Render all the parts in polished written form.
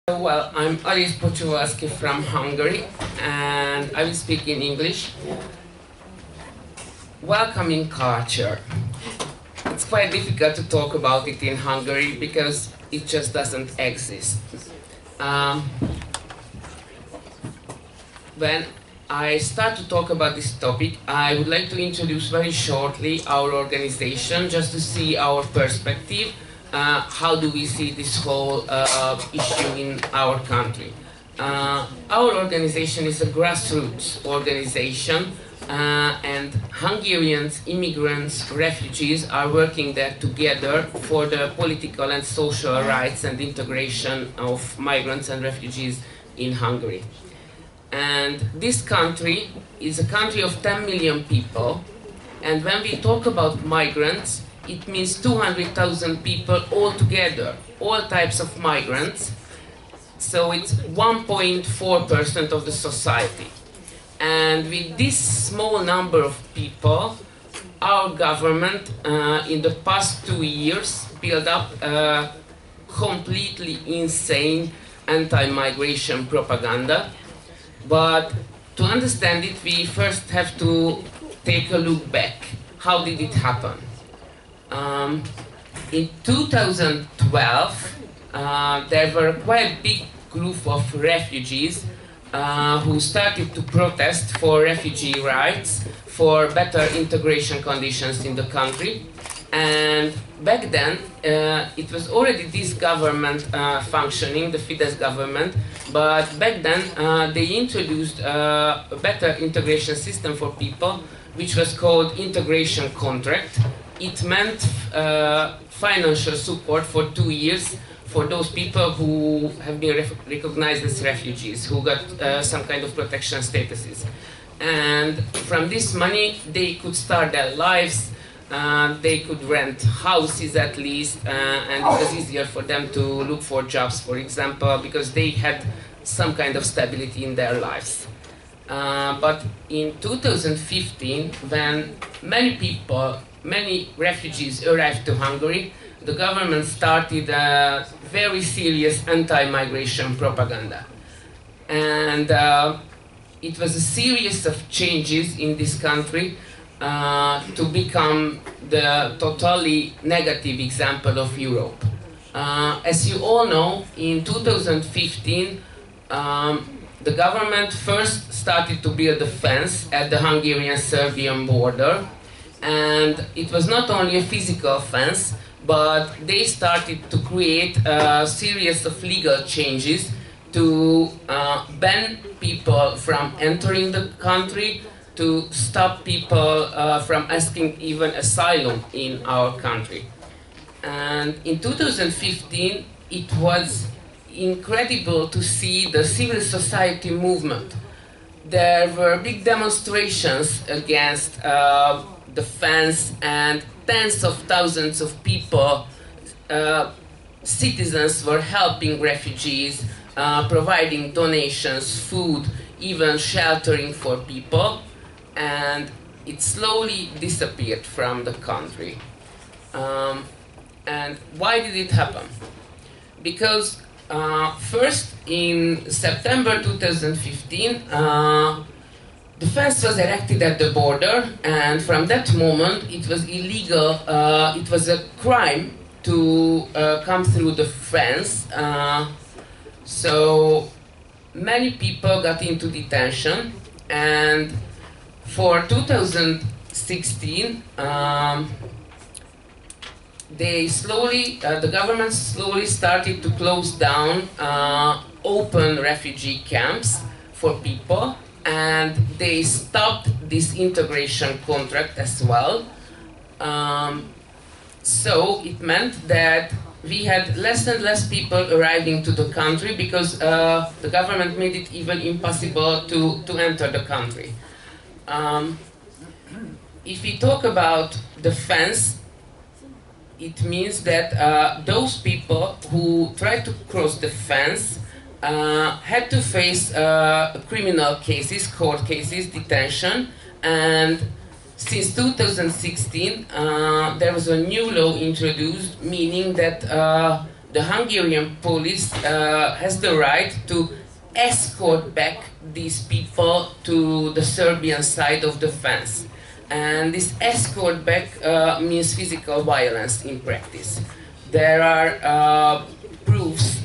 Well, I'm Alice Pocsovalski from Hungary, and I will speak in English. Welcoming culture. It's quite difficult to talk about it in Hungary because it just doesn't exist. When I start to talk about this topic, I would like to introduce very shortly our organization, just to see our perspective. How do we see this whole issue in our country? Our organization is a grassroots organization, and Hungarians, immigrants, refugees are working there together for the political and social rights and integration of migrants and refugees in Hungary. And this country is a country of 10 million people, and when we talk about migrants, it means 200,000 people altogether, all types of migrants. So it's 1.4% of the society. And with this small number of people, our government in the past 2 years built up a completely insane anti-migration propaganda. But to understand it, we first have to take a look back. How did it happen? In 2012, there were quite a big group of refugees who started to protest for refugee rights, for better integration conditions in the country. And back then, it was already this government functioning, the Fidesz government, but back then they introduced a better integration system for people, which was called integration contract. It meant financial support for 2 years for those people who have been recognized as refugees, who got some kind of protection statuses. And from this money, they could start their lives, they could rent houses at least, and it was easier for them to look for jobs, for example, because they had some kind of stability in their lives. But in 2015, when many refugees arrived to Hungary, the government started a very serious anti-migration propaganda. And it was a series of changes in this country to become the totally negative example of Europe. As you all know, in 2015, the government first started to build a fence at the Hungarian-Serbian border, and it was not only a physical fence, but they started to create a series of legal changes to ban people from entering the country, to stop people from asking even asylum in our country. And in 2015, it was incredible to see the civil society movement. There were big demonstrations against the fence, and tens of thousands of people, citizens, were helping refugees, providing donations, food, even sheltering for people, and it slowly disappeared from the country. And why did it happen? Because first, in September 2015, the fence was erected at the border, and from that moment it was illegal, it was a crime to come through the fence. So many people got into detention, and for 2016, the government slowly started to close down open refugee camps for people, and they stopped this integration contract as well. So it meant that we had less and less people arriving to the country because the government made it even impossible to enter the country. If we talk about the fence, it means that those people who tried to cross the fence had to face criminal cases, court cases, detention, and since 2016 there was a new law introduced, meaning that the Hungarian police has the right to escort back these people to the Serbian side of the fence. And this escort back means physical violence in practice. There are proofs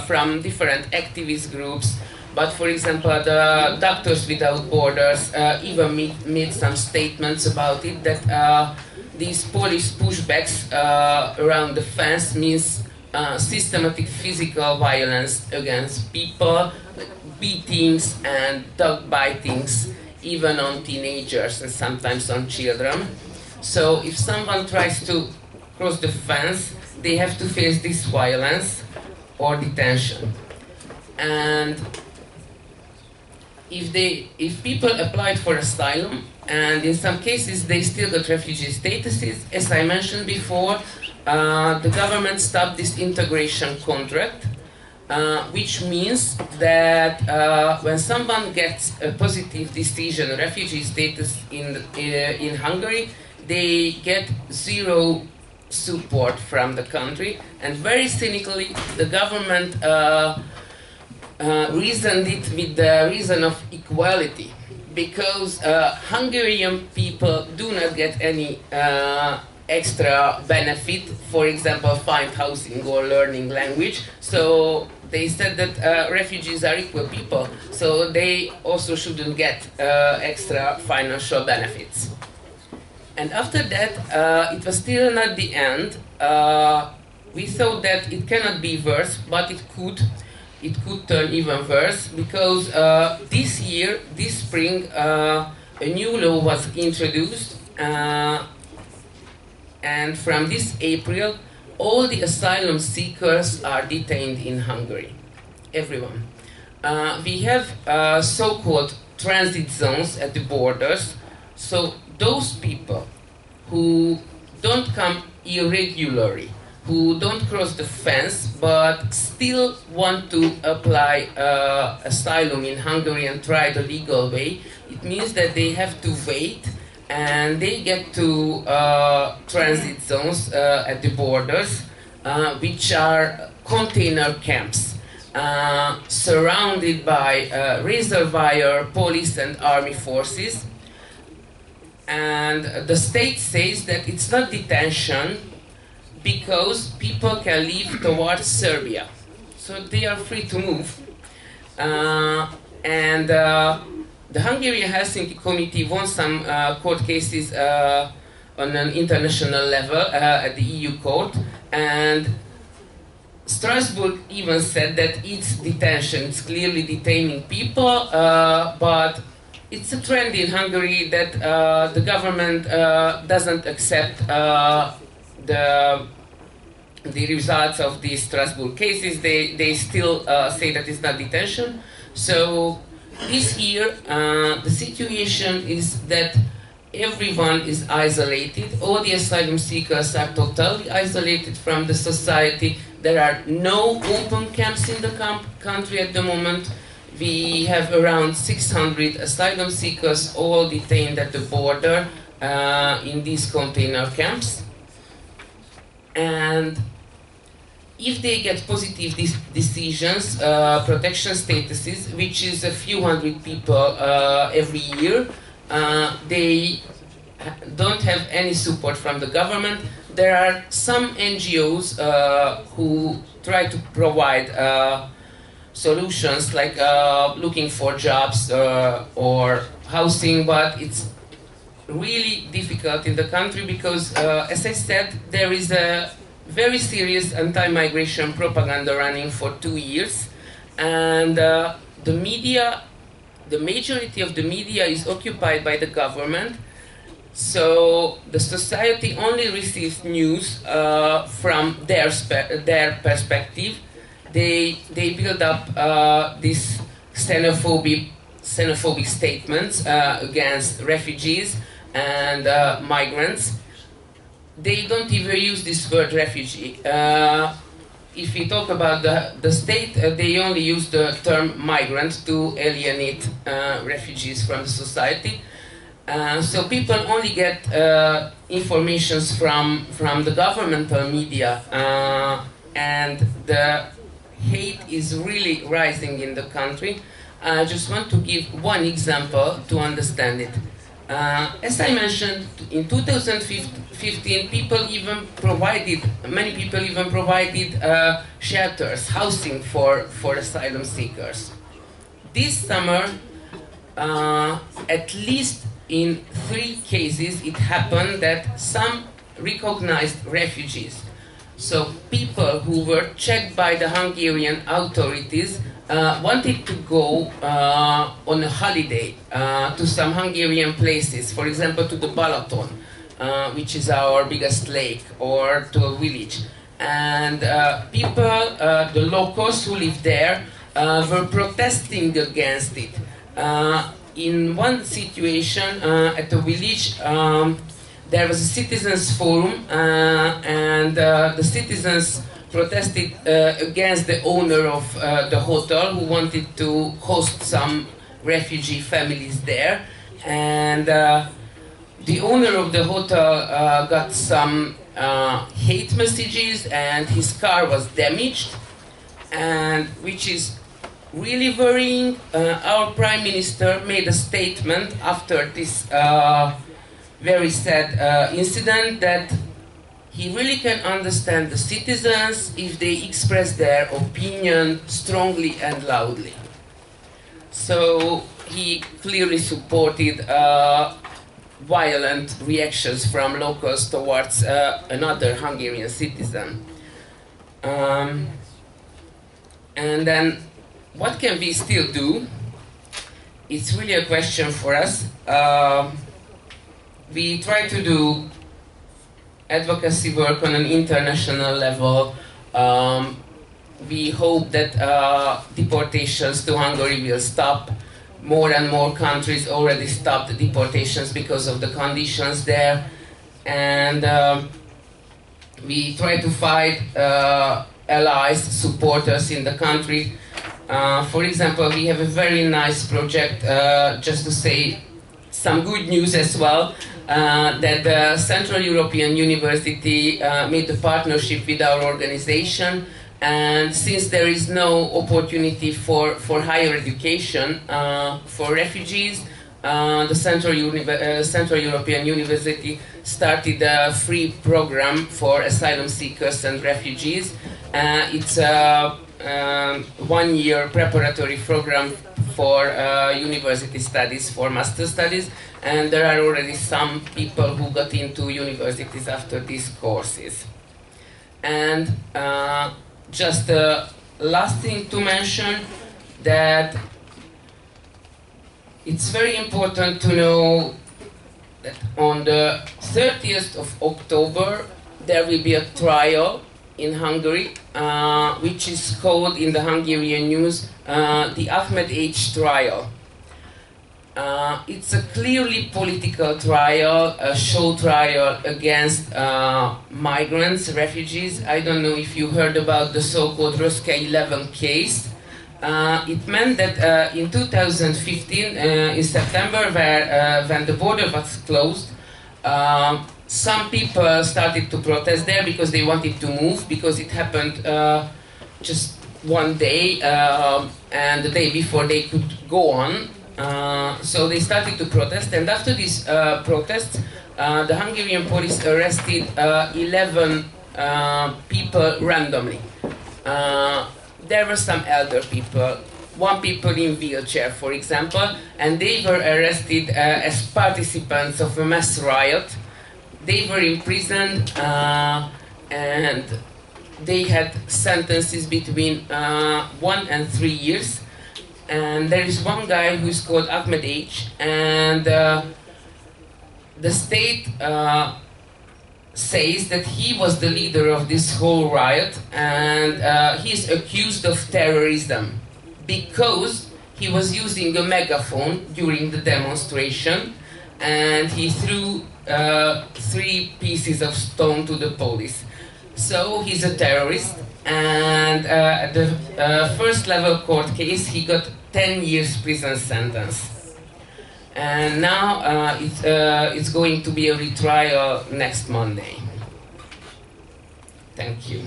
from different activist groups, but for example, the Doctors Without Borders even made some statements about it, that these police pushbacks around the fence means systematic physical violence against people, beatings and dog bitings, even on teenagers and sometimes on children. So if someone tries to cross the fence, they have to face this violence or detention. And if people applied for asylum, and in some cases they still got refugee statuses, as I mentioned before, the government stopped this integration contract, which means that when someone gets a positive decision, refugee status in Hungary, they get zero support from the country, and very cynically the government reasoned it with the reason of equality, because Hungarian people do not get any extra benefit, for example, find housing or learning language. So they said that refugees are equal people, so they also shouldn't get extra financial benefits. And after that, it was still not the end. We thought that it cannot be worse, but it could turn even worse, because this year, this spring, a new law was introduced, and from this April, all the asylum seekers are detained in Hungary. Everyone. We have so-called transit zones at the borders, so those people who don't come irregularly, who don't cross the fence, but still want to apply asylum in Hungary and try the legal way, it means that they have to wait, and they get to transit zones at the borders, which are container camps, surrounded by razor wire, police and army forces. And the state says that it's not detention, because people can leave towards Serbia, so they are free to move. And the Hungarian Helsinki Committee won some court cases on an international level at the EU court, and Strasbourg even said that it's detention, it's clearly detaining people, but it's a trend in Hungary that the government doesn't accept the results of these Strasbourg cases. They still say that it's not detention. So this year, the situation is that everyone is isolated. All the asylum seekers are totally isolated from the society. There are no open camps in the country at the moment. We have around 600 asylum seekers, all detained at the border in these container camps. And if they get positive decisions, protection statuses, which is a few hundred people every year, they don't have any support from the government. There are some NGOs who try to provide solutions, like looking for jobs or housing, but it's really difficult in the country because, as I said, there is a very serious anti-migration propaganda running for 2 years, and the media, the majority of the media is occupied by the government, so the society only receives news from their perspective. They build up these xenophobic statements against refugees and migrants. They don't even use this word refugee. If we talk about the state, they only use the term migrant to alienate refugees from the society. So people only get informations from the governmental media, and the hate is really rising in the country. I just want to give one example to understand it. As I mentioned, in 2015, many people even provided shelters, housing for asylum seekers. This summer, at least in 3 cases, it happened that some recognized refugees, so people who were checked by the Hungarian authorities, wanted to go on a holiday to some Hungarian places, for example to the Balaton, which is our biggest lake, or to a village. And people, the locals who live there, were protesting against it. In one situation at the village, there was a citizens forum, and the citizens protested against the owner of the hotel, who wanted to host some refugee families there. And the owner of the hotel got some hate messages, and his car was damaged, and which is really worrying. Our Prime Minister made a statement after this very sad incident that he really can understand the citizens if they express their opinion strongly and loudly. So he clearly supported violent reactions from locals towards another Hungarian citizen. And then, what can we still do? It's really a question for us. We try to do advocacy work on an international level. We hope that deportations to Hungary will stop. More and more countries already stopped deportations because of the conditions there. And we try to find allies, supporters in the country. For example, we have a very nice project, just to say some good news as well, that the Central European University made a partnership with our organization, and since there is no opportunity for higher education for refugees, the Central European University started a free program for asylum seekers and refugees. It's a 1-year preparatory program for university studies, for master studies, and there are already some people who got into universities after these courses. And just the last thing to mention, that it's very important to know that on the 30th of October there will be a trial in Hungary, which is called in the Hungarian news the MAH08535 trial. It's a clearly political trial, a show trial against migrants, refugees. I don't know if you heard about the so-called Röszke 11 case. It meant that in 2015, in September, when the border was closed, some people started to protest there because they wanted to move, because it happened just one day, and the day before they could go on. So they started to protest, and after these protests, the Hungarian police arrested 11 people randomly. There were some elder people, one people in wheelchair, for example, and they were arrested as participants of a mass riot. They were imprisoned, and they had sentences between 1 and 3 years. And there is one guy who is called Ahmed H, and the state says that he was the leader of this whole riot, and he is accused of terrorism because he was using a megaphone during the demonstration, and he threw 3 pieces of stone to the police. So he's a terrorist, and at the first level court case he got 10 years prison sentence. And now it's going to be a retrial next Monday. Thank you.